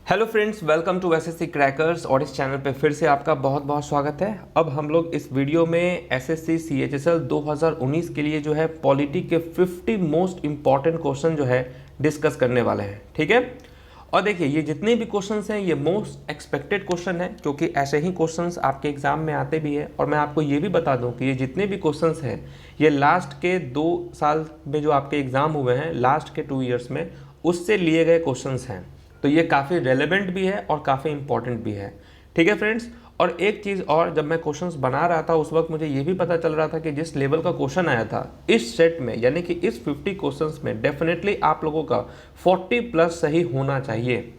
Hello friends, welcome to SSC crackers. और इस channel पे फिर से आपका बहुत बहुत स्वागत है। अब हम लोग इस वीडियो में एसएससी सीएचएसएल 2019 के लिए जो है पॉलिटी के 50 मोस्ट इंपॉर्टेंट क्वेश्चन जो है डिस्कस करने वाले हैं। ठीक है, और देखिए ये जितने भी क्वेश्चंस हैं ये मोस्ट एक्सपेक्टेड क्वेश्चन है, क्योंकि ऐसे ही क्वेश्चंस आपके एग्जाम में आते भी हैं। और मैं आपको ये भी बता दूं कि ये जितने भी क्वेश्चंस हैं ये लास्ट के 2 साल में जो आपके एग्जाम हुए हैं, लास्ट के 2 ईयर्स में, उससे लिए गए क्वेश्चंस हैं। तो ये काफ़ी रेलेवेंट भी है और काफ़ी इंपॉर्टेंट भी है। ठीक है फ्रेंड्स, और एक चीज़ और, जब मैं क्वेश्चंस बना रहा था उस वक्त मुझे ये भी पता चल रहा था कि जिस लेवल का क्वेश्चन आया था इस सेट में, यानी कि इस 50 क्वेश्चंस में डेफिनेटली आप लोगों का 40 प्लस सही होना चाहिए।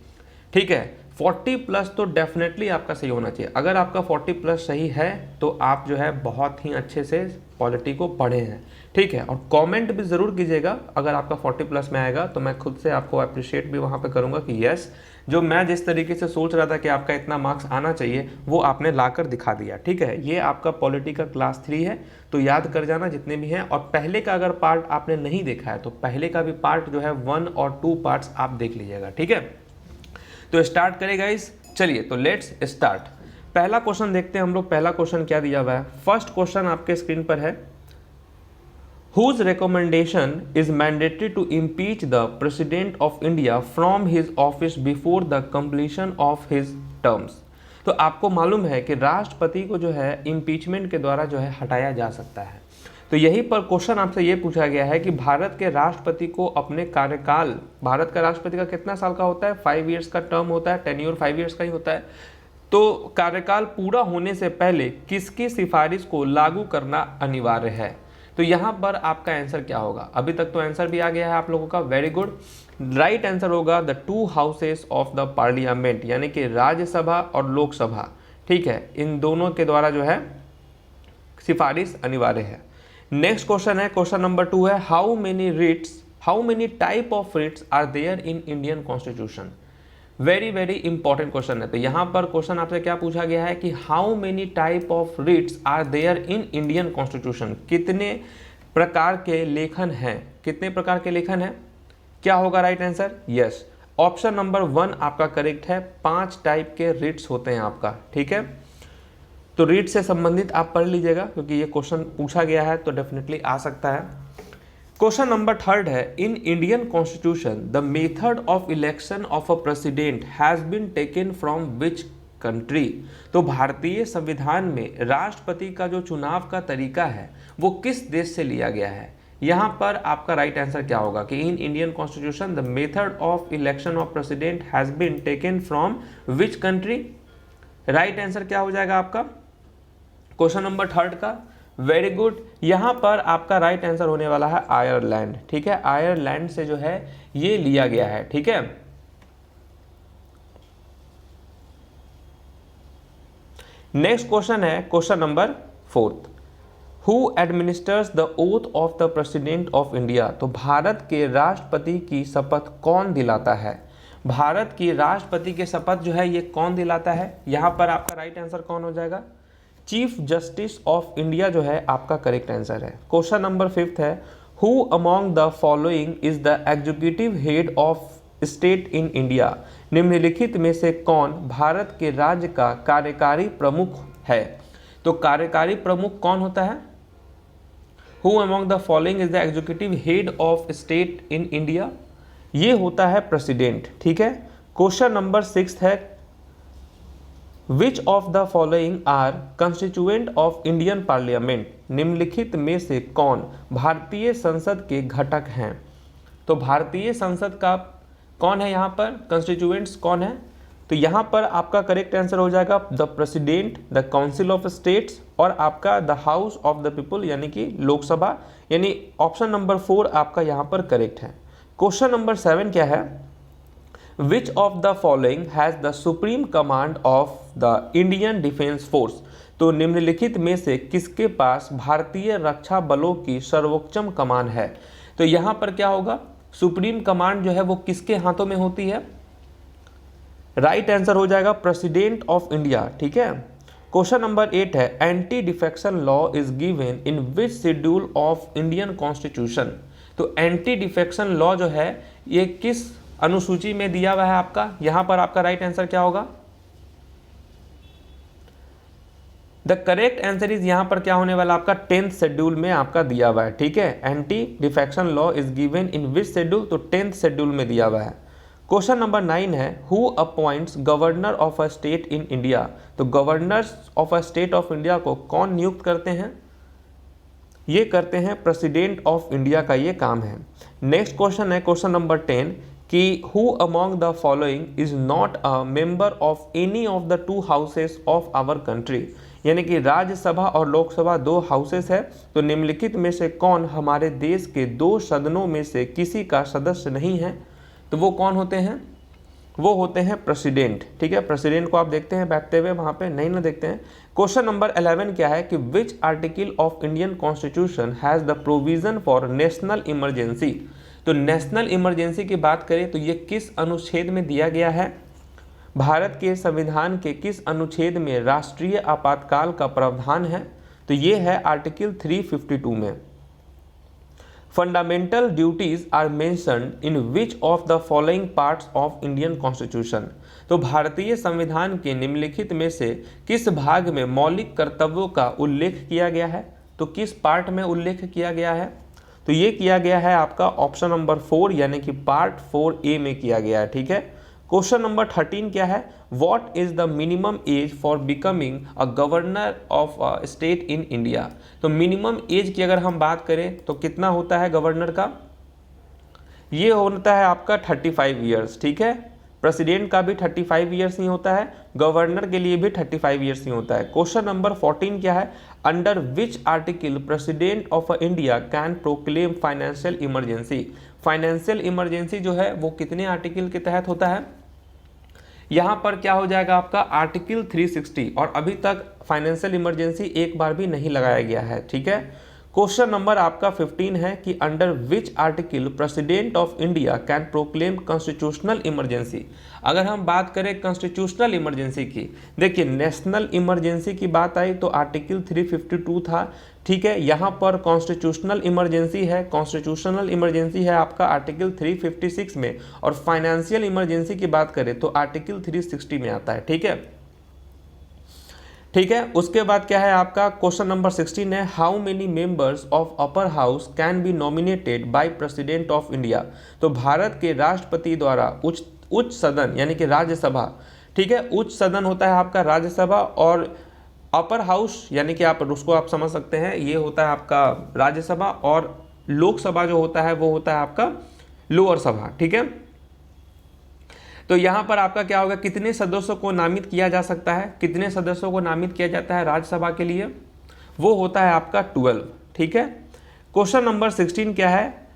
ठीक है, 40 प्लस तो डेफिनेटली आपका सही होना चाहिए। अगर आपका 40 प्लस सही है तो आप जो है बहुत ही अच्छे से पॉलिटी को पढ़े हैं। ठीक है, और कमेंट भी ज़रूर कीजिएगा अगर आपका 40 प्लस में आएगा, तो मैं खुद से आपको अप्रिशिएट भी वहाँ पे करूँगा कि यस, जो मैं जिस तरीके से सोच रहा था कि आपका इतना मार्क्स आना चाहिए वो आपने लाकर दिखा दिया। ठीक है, ये आपका पॉलिटी का क्लास 3 है, तो याद कर जाना जितने भी हैं। और पहले का अगर पार्ट आपने नहीं देखा है तो पहले का भी पार्ट जो है 1 और 2 पार्ट्स आप देख लीजिएगा। ठीक है, तो स्टार्ट करें गाइस। चलिए तो लेट्स स्टार्ट। पहला क्वेश्चन देखते हैं हम लोग। पहला क्वेश्चन क्या दिया हुआ है? फर्स्ट क्वेश्चन आपके स्क्रीन पर है, whose recommendation is mandatory to impeach the president of India from his office before the completion of his terms। तो आपको मालूम है कि राष्ट्रपति को जो है इम्पीचमेंट के द्वारा जो है हटाया जा सकता है। तो यही पर क्वेश्चन आपसे ये पूछा गया है कि भारत के राष्ट्रपति को अपने कार्यकाल, भारत का राष्ट्रपति का कितना साल का होता है? 5 ईयर्स का टर्म होता है, टेन्योर 5 ईयर्स का ही होता है। तो कार्यकाल पूरा होने से पहले किसकी सिफारिश को लागू करना अनिवार्य है? तो यहाँ पर आपका आंसर क्या होगा? अभी तक तो आंसर भी आ गया है आप लोगों का, वेरी गुड। राइट आंसर होगा the 2 houses of the parliament, यानी कि राज्यसभा और लोकसभा। ठीक है, इन दोनों के द्वारा जो है सिफारिश अनिवार्य है। नेक्स्ट क्वेश्चन है, क्वेश्चन नंबर 2 है, how many type of writs are there in Indian constitution. Very very important question है। तो यहाँ पर क्वेश्चन आपसे क्या पूछा गया है कि how many type of writs are there in Indian constitution, कितने प्रकार के लेखन हैं, कितने प्रकार के लेखन हैं? क्या होगा right answer? Yes, option number 1 आपका करेक्ट है। 5 टाइप के रिट्स होते हैं आपका। ठीक है, तो रिट से संबंधित आप पढ़ लीजिएगा, क्योंकि ये क्वेश्चन पूछा गया है तो डेफिनेटली आ सकता है। क्वेश्चन नंबर 3 है, in Indian constitution the method of election of a president has been taken from which country. तो भारतीय संविधान में राष्ट्रपति का जो चुनाव का तरीका है वो किस देश से लिया गया है? यहाँ पर आपका राइट आंसर क्या होगा कि in Indian constitution the method of election of president has been taken from which country? Right answer क्या हो जाएगा आपका क्वेश्चन नंबर 3 का? वेरी गुड, यहाँ पर आपका राइट आंसर होने वाला है आयरलैंड। ठीक है, आयरलैंड से जो है ये लिया गया है। ठीक है, नेक्स्ट क्वेश्चन है question number 4, who administers the oath of the president of India. तो भारत के राष्ट्रपति की शपथ कौन दिलाता है? भारत की राष्ट्रपति के शपथ जो है ये कौन दिलाता है? यहाँ पर आपका राइट आंसर कौन हो जाएगा? चीफ जस्टिस ऑफ इंडिया जो है आपका करेक्ट आंसर है। क्वेश्चन नंबर 5 है, who among the following is the executive head of state in India. निम्नलिखित में से कौन भारत के राज्य का कार्यकारी प्रमुख है? तो कार्यकारी प्रमुख कौन होता है? Who among the following is the executive head of state in India? ये होता है प्रेसिडेंट। ठीक है, क्वेश्चन नंबर 6 है, which of the following are constituent of Indian parliament. निम्नलिखित में से कौन भारतीय संसद के घटक हैं? तो भारतीय संसद का कौन है यहाँ पर? कंस्टिट्यूएंट्स कौन है? तो यहाँ पर आपका करेक्ट आंसर हो जाएगा the president, the council of states और आपका the house of the people, यानी कि लोकसभा। यानी ऑप्शन नंबर 4 आपका यहाँ पर करेक्ट है। क्वेश्चन नंबर 7 क्या है, Which of the following has the supreme command of the Indian Defence Force? तो निम्नलिखित में से किसके पास भारतीय रक्षा बलों की सर्वोच्चम कमान है? तो यहाँ पर क्या होगा? सुप्रीम कमांड जो है वो किसके हाथों में होती है? राइट आंसर हो जाएगा प्रेसिडेंट ऑफ इंडिया। ठीक है, क्वेश्चन नंबर 8 है, anti defection law is given in which schedule of Indian constitution. तो एंटी डिफेक्शन लॉ जो है ये किस अनुसूची में दिया हुआ है आपका। यहां पर आपका राइट आंसर क्या होगा? द करेक्ट आंसर इज यहां पर क्या होने वाला आपका 10th शेड्यूल में आपका दिया हुआ है, ठीक है। Anti defection law is given in which schedule? तो 10th शेड्यूल में दिया हुआ है। क्वेश्चन नंबर 9 है who appoints governor of a state in India? तो governor of a state of India को कौन नियुक्त करते हैं? ये करते हैं प्रेसिडेंट ऑफ इंडिया का ये काम है। नेक्स्ट क्वेश्चन है क्वेश्चन नंबर 10 कि who among the following is not a member of any of the two houses of our country? यानी कि राज्यसभा और लोकसभा दो हाउसेस है, तो निम्नलिखित में से कौन हमारे देश के दो सदनों में से किसी का सदस्य नहीं है? तो वो कौन होते हैं? वो होते हैं प्रेसिडेंट, ठीक है। प्रेसिडेंट को आप देखते हैं बैठते हुए वहां पे, नहीं ना देखते हैं। क्वेश्चन नंबर 11 क्या है कि which article of Indian constitution has the provision for national emergency? तो नेशनल इमरजेंसी की बात करें तो ये किस अनुच्छेद में दिया गया है? भारत के संविधान के किस अनुच्छेद में राष्ट्रीय आपातकाल का प्रावधान है? तो ये है आर्टिकल 352 में। Fundamental duties are mentioned in which of the following parts of Indian constitution? तो भारतीय संविधान के निम्नलिखित में से किस भाग में मौलिक कर्तव्यों का उल्लेख किया गया है? तो किस पार्ट में उल्लेख किया गया है? तो ये किया गया है आपका ऑप्शन नंबर 4 यानी कि पार्ट 4A में किया गया है, ठीक है। क्वेश्चन नंबर 13 क्या है? What is the minimum age for becoming a governor of state in India? तो मिनिमम एज की अगर हम बात करें तो कितना होता है गवर्नर का? ये होता है आपका 35 ईयर्स, ठीक है। प्रेसिडेंट का भी 35 ईयर्स ही होता है, गवर्नर के लिए भी 35 ईयर्स ही होता है। क्वेश्चन नंबर 14 क्या है? Under which article president of India can proclaim financial emergency? Financial emergency जो है वो कितने आर्टिकल के तहत होता है? यहां पर क्या हो जाएगा आपका आर्टिकल 360, और अभी तक फाइनेंशियल इमरजेंसी एक बार भी नहीं लगाया गया है, ठीक है। क्वेश्चन नंबर आपका 15 है कि under which article president of India can proclaim constitutional emergency? अगर हम बात करें कॉन्स्टिट्यूशनल इमरजेंसी की, देखिए नेशनल इमरजेंसी की बात आई तो आर्टिकल 352 था, ठीक है। यहाँ पर कॉन्स्टिट्यूशनल इमरजेंसी है, कॉन्स्टिट्यूशनल इमरजेंसी है आपका आर्टिकल 356 में, और फाइनेंशियल इमरजेंसी की बात करें तो आर्टिकल 360 में आता है, ठीक है। ठीक है, उसके बाद क्या है आपका क्वेश्चन नंबर 16 है how many members of upper house can be nominated by president of India? तो भारत के राष्ट्रपति द्वारा उच्च सदन यानी कि राज्यसभा, ठीक है, उच्च सदन होता है आपका राज्यसभा, और अपर हाउस यानी कि आप उसको आप समझ सकते हैं ये होता है आपका राज्यसभा, और लोकसभा जो होता है वो होता है आपका लोअर सभा, ठीक है। तो यहां पर आपका क्या होगा, कितने सदस्यों को नामित किया जा सकता है? कितने सदस्यों को नामित किया जाता है राज्यसभा के लिए? वो होता है आपका 12, ठीक है। क्वेश्चन नंबर 16 क्या है?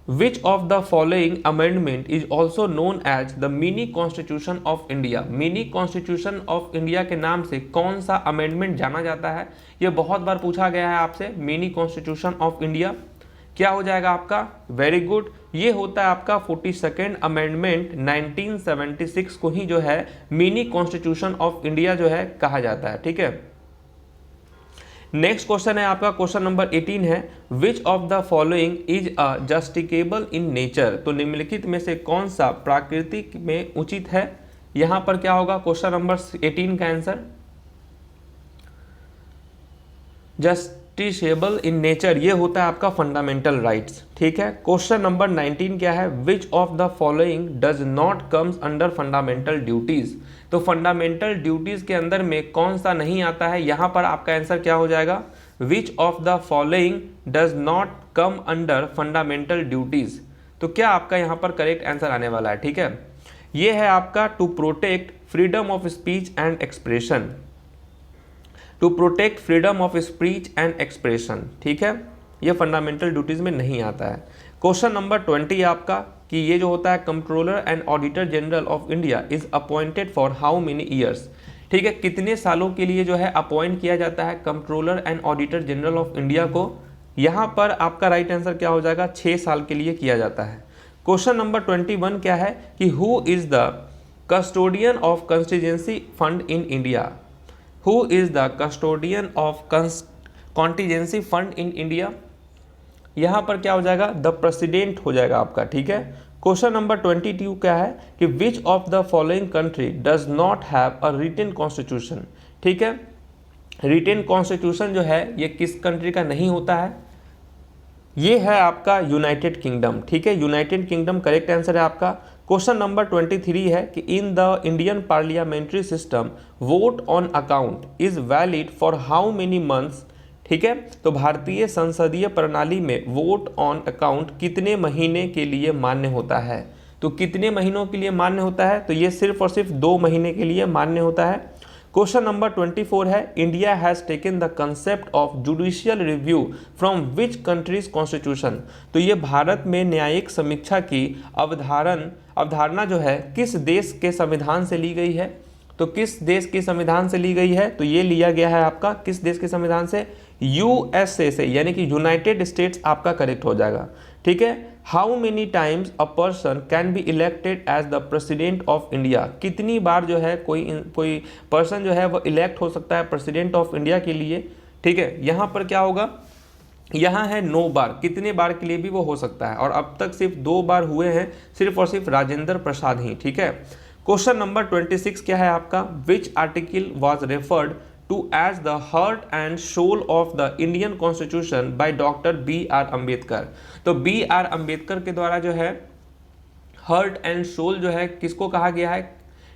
Which of the following amendment is also known as the mini constitution of India? Mini constitution of India के नाम से कौन सा अमेंडमेंट जाना जाता है? ये बहुत बार पूछा गया है आपसे, मिनी कॉन्स्टिट्यूशन ऑफ इंडिया क्या हो जाएगा आपका? वेरी गुड, ये होता है आपका 42nd अमेंडमेंट 1976 को ही जो है मिनी कॉन्स्टिट्यूशन ऑफ इंडिया जो है कहा जाता है, ठीक है। नेक्स्ट क्वेश्चन है आपका क्वेश्चन नंबर 18 है which of the following is a justiciable in nature? तो निम्नलिखित में से कौन सा प्राकृतिक में उचित है? यहां पर क्या होगा क्वेश्चन नंबर 18 का आंसर? जस्टिसेबल इन नेचर, ये होता है आपका फंडामेंटल राइट्स, ठीक है। क्वेश्चन नंबर 19 क्या है? Which of the following does not comes under fundamental duties? तो फंडामेंटल ड्यूटीज के अंदर में कौन सा नहीं आता है? यहां पर आपका आंसर क्या हो जाएगा? विच of the following does not come under fundamental duties? तो क्या आपका यहां पर करेक्ट आंसर आने वाला है, ठीक है। ये है आपका to protect freedom of speech and expression, to protect freedom of speech and expression, ठीक है। ये फंडामेंटल ड्यूटीज में नहीं आता है। क्वेश्चन नंबर 20 आपका कि ये जो होता है controller and auditor general of India is appointed for how many years? ठीक है, कितने सालों के लिए जो है अपॉइंट किया जाता है controller and auditor general of India को? यहाँ पर आपका राइट आंसर क्या हो जाएगा? 6 साल के लिए किया जाता है। क्वेश्चन नंबर 21 क्या है कि who is the custodian of contingency fund in India? Who is the custodian of contingency fund in India? यहाँ पर क्या हो जाएगा? द प्रेसिडेंट हो जाएगा आपका, ठीक है। क्वेश्चन नंबर 22 क्या है कि which of the following country does not have a written constitution. ठीक है, रिटन कॉन्स्टिट्यूशन जो है ये किस कंट्री का नहीं होता है, ये है आपका यूनाइटेड किंगडम। ठीक है, यूनाइटेड किंगडम करेक्ट आंसर है आपका। क्वेश्चन नंबर 23 है कि इन the Indian parliamentary system vote on account is valid for how many months. ठीक है, तो भारतीय संसदीय प्रणाली में वोट ऑन अकाउंट कितने महीने के लिए मान्य होता है। तो कितने महीनों के लिए मान्य होता है, तो ये सिर्फ और सिर्फ 2 महीने के लिए मान्य होता है। क्वेश्चन नंबर 24 है India has taken the concept of judicial review from which countries constitution. तो ये भारत में न्यायिक समीक्षा की अवधारणा जो है किस देश के संविधान से ली गई है। तो किस देश के संविधान से ली गई है, तो ये लिया गया है आपका किस देश के संविधान से, यूएसए से, यानी कि यूनाइटेड स्टेट्स आपका करेक्ट हो जाएगा। ठीक है, how many times a person can be elected as the president of India. कितनी बार जो है कोई पर्सन जो है वो इलेक्ट हो सकता है प्रेसिडेंट ऑफ इंडिया के लिए। ठीक है, यहाँ पर क्या होगा, यहाँ है 9 बार, कितने बार के लिए भी वो हो सकता है, और अब तक सिर्फ 2 बार हुए हैं, सिर्फ और सिर्फ राजेंद्र प्रसाद ही। ठीक है, क्वेश्चन नंबर 26 क्या है आपका, which article was referred to as the heart and soul of the Indian constitution by doctor B.R. Ambedkar. तो B.R. अम्बेडकर के द्वारा जो है हार्ट एंड सोल जो है किसको कहा गया है।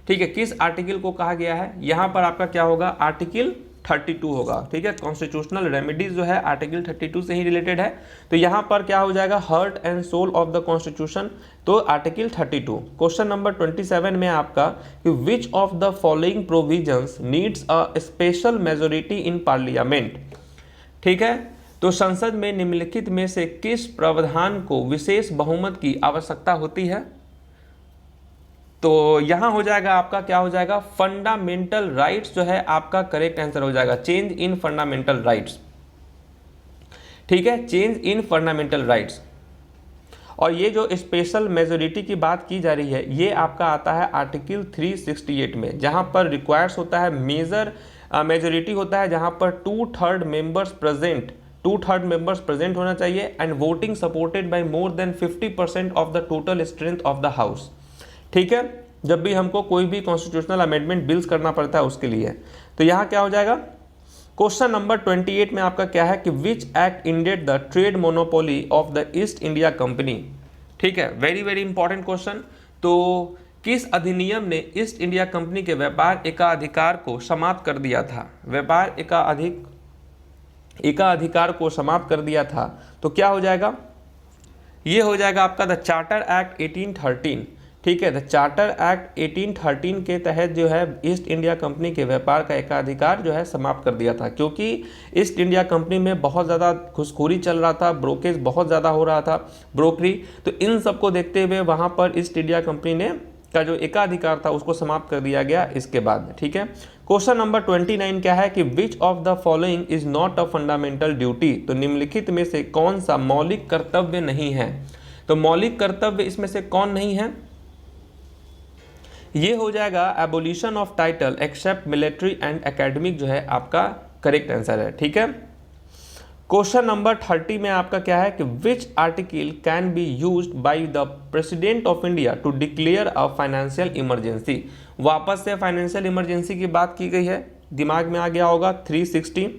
ठीक है, किस आर्टिकल को कहा गया है, यहाँ पर आपका क्या होगा, आर्टिकल 32 होगा। ठीक है, कॉन्स्टिट्यूशनल रेमेडीज जो है आर्टिकल 32 से ही रिलेटेड है, तो यहाँ पर क्या हो जाएगा, heart and soul of the constitution, तो आर्टिकल 32। क्वेश्चन नंबर 27 में आपका कि which of the following provisions needs a special majority in parliament. ठीक है, तो संसद में निम्नलिखित में से किस प्रावधान को विशेष बहुमत की आवश्यकता होती है। तो यहां हो जाएगा आपका क्या हो जाएगा, फंडामेंटल राइट्स जो है आपका करेक्ट आंसर हो जाएगा, चेंज इन फंडामेंटल राइट्स। ठीक है, चेंज इन फंडामेंटल राइट्स। और ये जो स्पेशल मेजोरिटी की बात की जा रही है ये आपका आता है आर्टिकल 368 में, जहां पर रिक्वायर्स होता है मेजोरिटी होता है, जहां पर 2/3 मेंबर्स प्रेजेंट होना चाहिए and voting supported by more than 50% of the total strength of the house. ठीक है, जब भी हमको कोई भी कॉन्स्टिट्यूशनल अमेंडमेंट बिल्स करना पड़ता है उसके लिए, तो यहाँ क्या हो जाएगा, क्वेश्चन नंबर 28 में आपका क्या है कि which act ended the trade monopoly of the east India company. ठीक है, वेरी वेरी इंपॉर्टेंट क्वेश्चन। तो किस अधिनियम ने ईस्ट इंडिया कंपनी के व्यापार एकाधिकार को समाप्त कर दिया था, व्यापार एकाधिकार को समाप्त कर दिया था, तो क्या हो जाएगा, ये हो जाएगा आपका द चार्टर एक्ट 1813। ठीक है, द चार्टर एक्ट 1813 के तहत जो है ईस्ट इंडिया कंपनी के व्यापार का एकाधिकार जो है समाप्त कर दिया था, क्योंकि ईस्ट इंडिया कंपनी में बहुत ज़्यादा घुसखोरी चल रहा था, ब्रोकेज बहुत ज़्यादा हो रहा था, ब्रोकरी, तो इन सबको देखते हुए वहाँ पर ईस्ट इंडिया कंपनी ने का जो एकाधिकार था उसको समाप्त कर दिया गया इसके बाद। ठीक है, क्वेश्चन नंबर 29 क्या है कि which of the following is not a fundamental duty. तो निम्नलिखित में से कौन सा मौलिक कर्तव्य नहीं है। तो मौलिक कर्तव्य इसमें से कौन नहीं है, ये हो जाएगा abolition of title except military and academic जो है आपका करेक्ट आंसर है। ठीक है, क्वेश्चन नंबर 30 में आपका क्या है कि which article can be used by the president of India to declare a financial emergency. वापस से फाइनेंशियल इमरजेंसी की बात की गई है, दिमाग में आ गया होगा 360।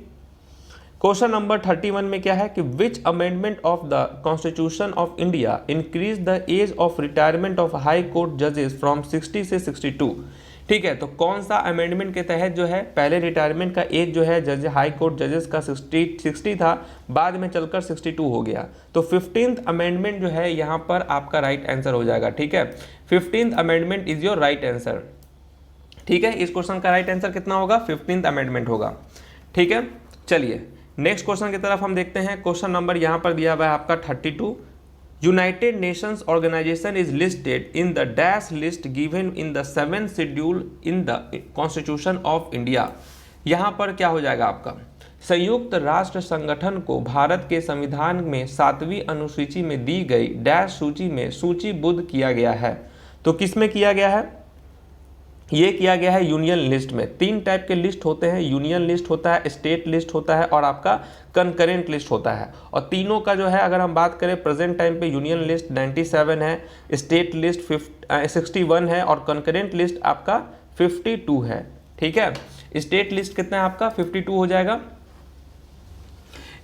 क्वेश्चन नंबर 31 में क्या है कि which amendment of the constitution of India increase the age of retirement of high court जजेस फ्रॉम 60 से 62। ठीक है, तो कौन सा अमेंडमेंट के तहत जो है पहले रिटायरमेंट का एज जो है जज हाई कोर्ट जजेस का 60 था, बाद में चलकर 62 हो गया, तो 15th अमेंडमेंट जो है यहाँ पर आपका राइट आंसर हो जाएगा। ठीक है, 15th amendment is your right answer. ठीक है, इस क्वेश्चन का राइट आंसर कितना होगा, 15th अमेंडमेंट होगा। ठीक है, चलिए नेक्स्ट क्वेश्चन की तरफ हम देखते हैं। क्वेश्चन नंबर यहाँ पर दिया हुआ है आपका 32। United Nations Organization is listed in the dash list given in the 7th schedule in the constitution of India. यहाँ पर क्या हो जाएगा आपका, संयुक्त राष्ट्र संगठन को भारत के संविधान में 7वीं अनुसूची में दी गई डैश सूची में सूचीबद्ध किया गया है। तो किस में किया गया है, ये किया गया है यूनियन लिस्ट में। 3 टाइप के लिस्ट होते हैं, यूनियन लिस्ट होता है, स्टेट लिस्ट होता है और आपका कंकरेंट लिस्ट होता है। और तीनों का जो है अगर हम बात करें प्रेजेंट टाइम पे यूनियन लिस्ट 97 है, स्टेट लिस्ट 61 है और कंकरेंट लिस्ट आपका 52 है। ठीक है, स्टेट लिस्ट कितना है आपका 52 हो जाएगा।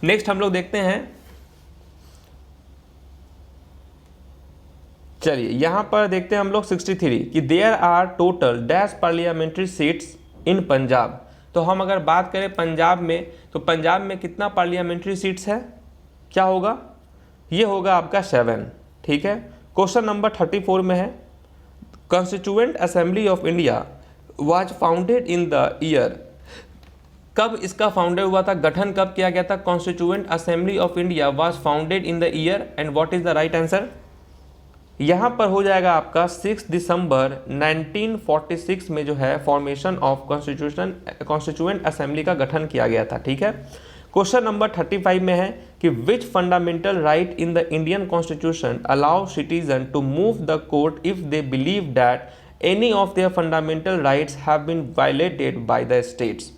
नेक्स्ट हम लोग देखते हैं, चलिए यहां पर देखते हैं हम लोग 63 कि there are total dash parliamentary seats in Punjab. तो हम अगर बात करें पंजाब में, तो पंजाब में कितना पार्लियामेंट्री सीट्स है, क्या होगा, ये होगा आपका 7। ठीक है, क्वेश्चन नंबर 34 में है, constituent assembly of India was founded in the year. कब इसका फाउंडेड हुआ था, गठन कब किया गया था, constituent assembly of India was founded in the year and what is the right answer. यहाँ पर हो जाएगा आपका 6 दिसंबर 1946 में जो है फॉर्मेशन ऑफ कॉन्स्टिट्यूएंट असेंबली का गठन किया गया था। ठीक है, क्वेश्चन नंबर 35 में है कि which fundamental right in the Indian constitution allow citizen to move the court if they believe that any of their fundamental rights have been violated by the states.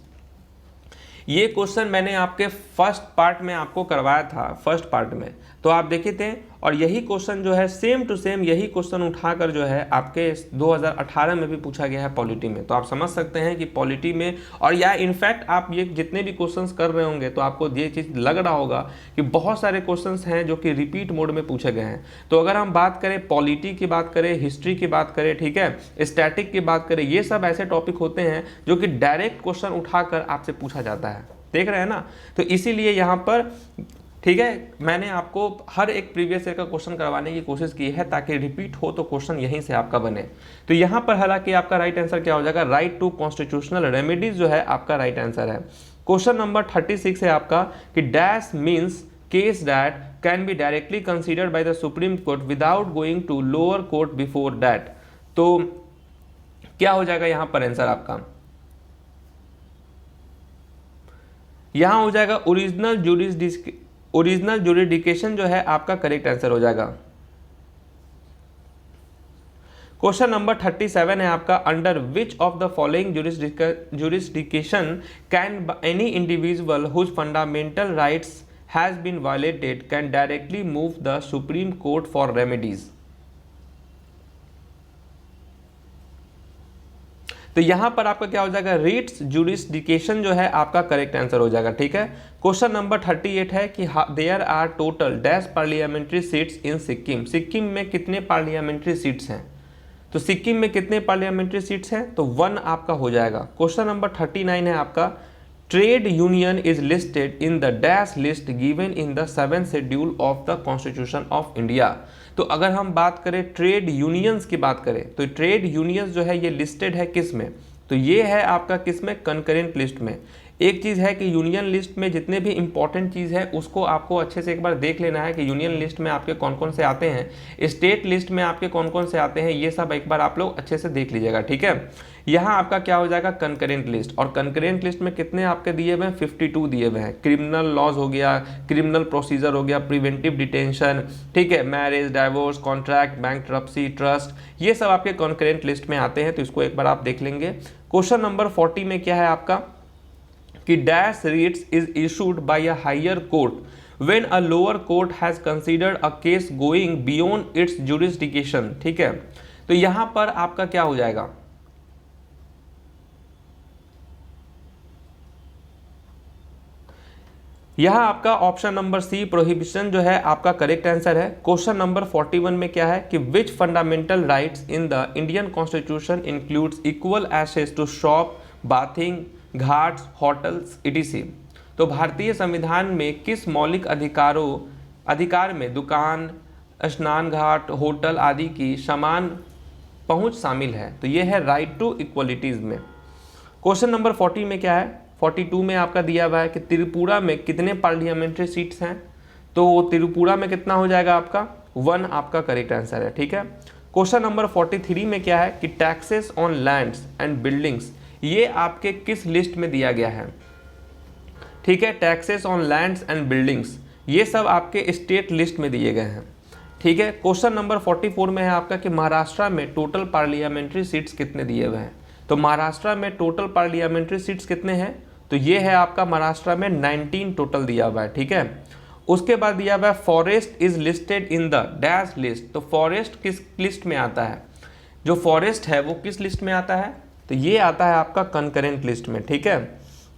ये क्वेश्चन मैंने आपके first part में आपको करवाया था, first part में तो आप देखे थे, और यही क्वेश्चन जो है सेम टू सेम यही क्वेश्चन उठाकर जो है आपके 2018 में भी पूछा गया है पॉलिटी में। तो आप समझ सकते हैं कि पॉलिटी में, और या इनफैक्ट आप ये जितने भी क्वेश्चंस कर रहे होंगे तो आपको ये चीज़ लग रहा होगा कि बहुत सारे क्वेश्चंस हैं जो कि रिपीट मोड में पूछे गए हैं। तो अगर हम बात करें पॉलिटी की बात करें, हिस्ट्री की बात करें, ठीक है, स्टैटिक की बात करें, ये सब ऐसे टॉपिक होते हैं जो कि डायरेक्ट क्वेश्चन उठाकर आपसे पूछा जाता है, देख रहे हैं ना। तो इसीलिए यहाँ पर ठीक है मैंने आपको हर एक प्रीवियस ईयर का क्वेश्चन करवाने की कोशिश की है ताकि रिपीट हो तो क्वेश्चन यहीं से आपका बने। तो यहाँ पर हालांकि आपका राइट आंसर क्या हो जाएगा, राइट टू कॉन्स्टिट्यूशनल रेमेडीज जो है आपका राइट आंसर है। क्वेश्चन नंबर 36 है आपका कि dash means case that can be directly considered by the supreme court without going to lower court before that. तो क्या हो जाएगा यहाँ पर आंसर आपका, यहाँ हो जाएगा ओरिजिनल जुरिडिक्शन जो है आपका करेक्ट आंसर हो जाएगा। क्वेश्चन नंबर 37 है आपका, under which of the following jurisdiction can any individual whose fundamental rights has been violated can directly move the supreme court for remedies. तो यहां पर आपका क्या हो जाएगा, रिट्स जुरिडिक्शन जो है आपका करेक्ट आंसर हो जाएगा। ठीक है, क्वेश्चन नंबर 38 है कि there are total dash parliamentary seats in Sikkim. Sikkim में कितने पार्लियामेंट्री सीट्स हैं, तो सिक्किम में कितने पार्लियामेंट्री सीट्स हैं, तो 1 आपका हो जाएगा। क्वेश्चन नंबर 39 है आपका, trade union is listed in the dash list given in the 7th schedule of the constitution of India. तो अगर हम बात करें ट्रेड यूनियंस की बात करें तो ट्रेड यूनियंस जो है ये लिस्टेड है किस में, तो ये है आपका किस में, कंकरेंट लिस्ट में। एक चीज़ है कि यूनियन लिस्ट में जितने भी इंपॉर्टेंट चीज़ है उसको आपको अच्छे से एक बार देख लेना है कि यूनियन लिस्ट में आपके कौन कौन से आते हैं, स्टेट लिस्ट में आपके कौन कौन से आते हैं, ये सब एक बार आप लोग अच्छे से देख लीजिएगा। ठीक है, यहाँ आपका क्या हो जाएगा, कंकरेंट लिस्ट, और कंकरेंट लिस्ट में कितने आपके दिए हुए हैं, 52 दिए हुए हैं। क्रिमिनल लॉज हो गया, क्रिमिनल प्रोसीजर हो गया, प्रिवेंटिव डिटेंशन, ठीक है, marriage, divorce, contract, bankruptcy, trust, ये सब आपके कंकरेंट लिस्ट में आते हैं। तो इसको एक बार आप देख लेंगे। क्वेश्चन नंबर 40 में क्या है आपका कि dash writs is issued by a higher court when a lower court has considered a case going beyond its jurisdiction. ठीक है, तो यहां पर आपका क्या हो जाएगा, यहां आपका ऑप्शन नंबर सी प्रोहिबिशन जो है आपका करेक्ट आंसर है। क्वेश्चन नंबर 41 में क्या है कि which fundamental rights in the Indian constitution includes equal access to shop, bathing, ghats, hotels, etc। तो भारतीय संविधान में किस मौलिक अधिकार में दुकान, स्नान घाट, होटल आदि की समान पहुंच शामिल है, तो ये है राइट टू इक्वलिटीज में। क्वेश्चन नंबर 40 में क्या है, 42 में आपका दिया हुआ है कि त्रिपुरा में कितने पार्लियामेंट्री सीट्स हैं, तो त्रिपुरा में कितना हो जाएगा आपका, 1 आपका करेक्ट आंसर है। ठीक है, क्वेश्चन नंबर 43 में क्या है कि taxes on lands and buildings, ये आपके किस लिस्ट में दिया गया है। ठीक है, taxes on lands and buildings ये सब आपके स्टेट लिस्ट में दिए गए हैं। ठीक है, क्वेश्चन नंबर 44 में है आपका कि महाराष्ट्र में टोटल पार्लियामेंट्री सीट्स कितने दिए हुए हैं, तो महाराष्ट्र में टोटल पार्लियामेंट्री सीट्स कितने हैं, तो ये है आपका महाराष्ट्र में 19 टोटल दिया हुआ है, ठीक है। उसके बाद दिया हुआ है forest is listed in the dash list, तो फॉरेस्ट किस लिस्ट में आता है, जो फॉरेस्ट है वो किस लिस्ट में आता है, तो ये आता है आपका कंकरेंट लिस्ट में, ठीक है।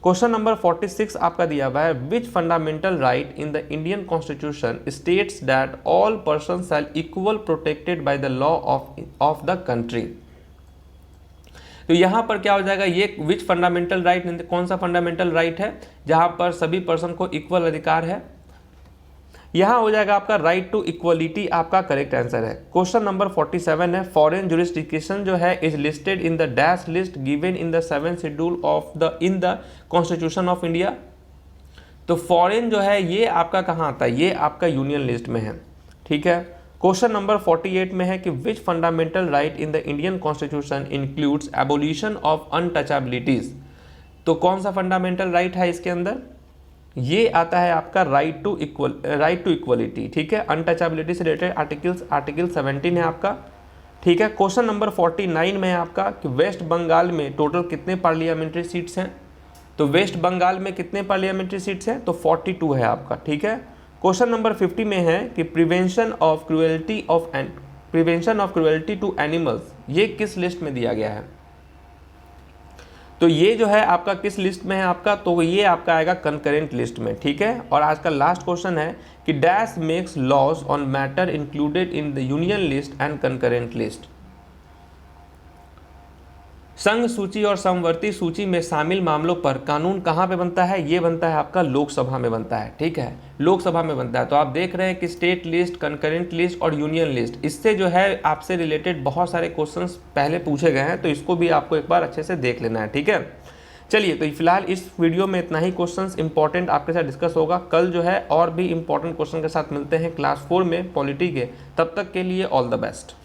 क्वेश्चन नंबर 46 आपका दिया हुआ है which fundamental right in the Indian constitution states that all person shall equal protected by the law of the country. तो यहाँ पर क्या हो जाएगा, ये विच फंडामेंटल राइट, कौन सा फंडामेंटल राइट है जहाँ पर सभी पर्सन को इक्वल अधिकार है, यहाँ हो जाएगा आपका राइट टू इक्वलिटी, आपका करेक्ट आंसर है। क्वेश्चन नंबर 47 है फॉरेन जुरिस्डिक्शन जो है is listed in the dash list given in the 7th schedule of the in the constitution of India. तो फॉरेन जो है ये आपका कहाँ आता है, ये आपका यूनियन लिस्ट में है, ठीक है। क्वेश्चन नंबर 48 में है कि which fundamental right in the Indian constitution includes abolition of untouchabilities. तो कौन सा फंडामेंटल राइट है इसके अंदर, ये आता है आपका राइट टू इक्वलिटी, ठीक है। अनटचेबिलिटी से रिलेटेड आर्टिकल 17 है आपका, ठीक है। क्वेश्चन नंबर 49 में है आपका कि वेस्ट बंगाल में टोटल कितने पार्लियामेंट्री सीट्स हैं, तो वेस्ट बंगाल में कितने पार्लियामेंट्री सीट्स हैं, तो 42 है आपका, ठीक है। क्वेश्चन नंबर 50 में है कि prevention of cruelty to animals, ये किस लिस्ट में दिया गया है, तो ये जो है आपका किस लिस्ट में है आपका, तो ये आपका आएगा कंकरेंट लिस्ट में, ठीक है। और आज का लास्ट क्वेश्चन है कि dash makes laws on matter included in the union list and concurrent list. संघ सूची और समवर्ती सूची में शामिल मामलों पर कानून कहाँ पे बनता है, ये बनता है आपका लोकसभा में बनता है, ठीक है, लोकसभा में बनता है। तो आप देख रहे हैं कि स्टेट लिस्ट, कंकरेंट लिस्ट और यूनियन लिस्ट, इससे जो है आपसे रिलेटेड बहुत सारे क्वेश्चंस पहले पूछे गए हैं, तो इसको भी आपको एक बार अच्छे से देख लेना है, ठीक है। चलिए, तो फिलहाल इस वीडियो में इतना ही क्वेश्चंस इंपॉर्टेंट आपके साथ डिस्कस होगा। कल जो है और भी इंपॉर्टेंट क्वेश्चन के साथ मिलते हैं क्लास 4 में पॉलिटी के, तब तक के लिए ऑल द बेस्ट।